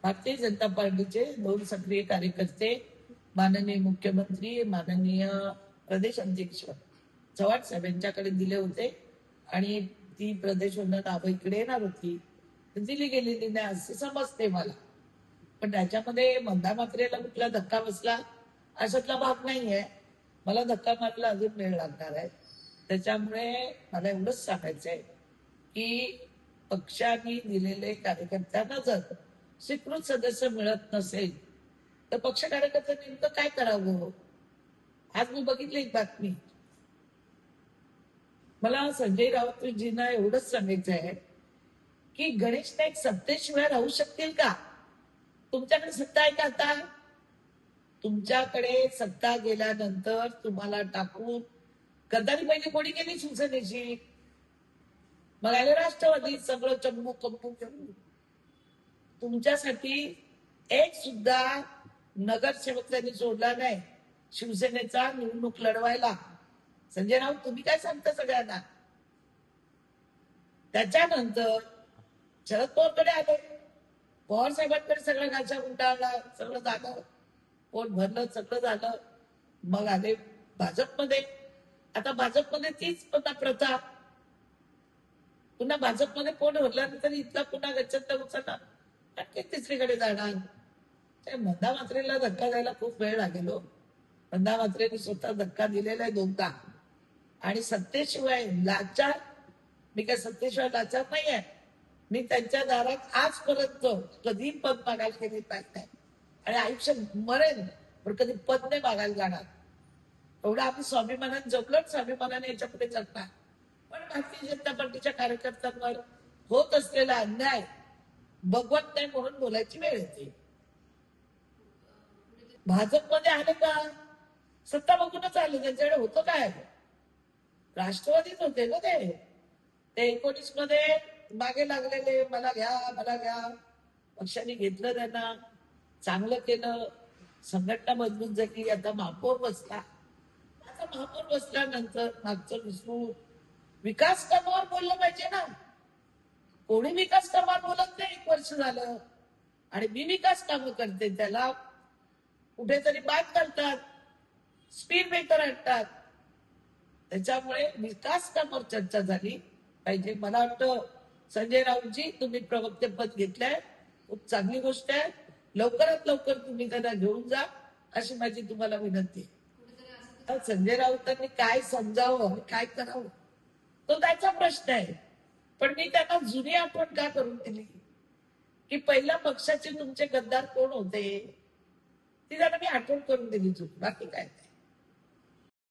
भारतीय जनता पार्टीचे 2 सक्रिय कार्यकर्ते, माननीय मुख्यमंत्री, माननीय प्रदेश अध्यक्ष चव्हाण साहेब यांच्याकडे दिले होते आणि ती प्रदेशवरून नावं इकडे येणार होती, दिली गेलेली नाही असे समजते मला. पण त्याच्यामध्ये मंदा मात्रेला कुठला धक्का बसला अशातला भाग नाहीये. मला धक्का मारला अजून वेळ लागणार आहे. त्याच्यामुळे मला एवढंच सांगायचंय की पक्षाने दिलेले कार्यकर्त्यांना जर स्वीकृत सदस्य मिळत नसेल तर पक्ष कार्यकर्ते नेमकं काय करावं. आज मी बघितली एक बातमी. मला संजय राऊतजींना एवढंच सांगायचं आहे की गणेश नाईक सत्तेशिवाय राहू शकतील का. तुमच्याकडे सत्ता आहे का आता. तुमच्याकडे सत्ता गेल्यानंतर तुम्हाला टाकून गद्दारी पहिले कोणी केली शिवसेनेची. मग आले राष्ट्रवादी सगळं चंबू कंपू घेऊन. तुमच्यासाठी एक सुद्धा नगरसेवक त्यांनी सोडला नाही शिवसेनेचा निवडणूक लढवायला. संजय राऊत तुम्ही काय सांगता सगळ्यांना. त्याच्यानंतर शरद पवारकडे आले. पवार साहेबांकडे सगळं गाचा उंटाळला, सगळं झालं, पोट भरलं, सगळं झालं. मग आले भाजपमध्ये. आता भाजपमध्ये तीच पुन्हा प्रथा. पुन्हा भाजपमध्ये पोट भरल्यानंतर इथला पुन्हा गच्छंत उचलणार आणखी तिसरीकडे जाणार. मंदा मात्रेला धक्का द्यायला खूप वेळ लागेल. मंदा मात्रेने स्वतः धक्का दिलेला आहे 2दा. आणि सत्तेशिवाय लाचार. मी काय सत्तेशिवाय लाचार नाहीये. मी त्यांच्या दारात आजपर्यंत कधी पद मागायला गेले नाही आणि आयुष्य मरेल पण कधी पद नाही मागायला जाणार. एवढं आम्ही स्वाभिमानाने जगलो, स्वाभिमानाने याच्या पुढे जगणार. पण भारतीय जनता पार्टीच्या कार्यकर्त्यांवर होत असलेला अन्याय बघवत नाही म्हणून बोलायची वेळ येते. भाजपमध्ये आले का सत्ता बघूनच आले. त्यांच्याकडे होतं काय. राष्ट्रवादीच होते ना ते 19 मध्ये मागे लागलेले. मला घ्या मला घ्या. पक्षाने घेतलं, त्यांना चांगलं केलं, संघटना मजबूत झाली. आता महापौर बसला. आता महापौर बसल्यानंतर मागचं विसरून विकास कामावर बोललं पाहिजे ना. कोणी विकास कामावर बोलत नाही. 1 वर्ष झालं आणि मी विकास कामं करते त्याला कुठेतरी बाद करतात, स्पीड ब्रेकर आणतात. त्याच्यामुळे विकास कामावर चर्चा झाली पाहिजे. मला वाटतं संजय राऊतजी तुम्ही प्रवक्तेपद घेतलंय, खूप चांगली गोष्ट आहे. लवकरात लवकर तुम्ही त्यांना घेऊन जा अशी माझी तुम्हाला विनंती आहे. संजय राऊतांनी काय समजावं काय करावं तो त्याचा प्रश्न आहे. पण मी त्यांना जुनी आठवण का करून दिली की पहिल्या पक्षाचे तुमचे गद्दार कोण होते ती त्यांना मी आठवण करून दिली. बाकी काय नाही.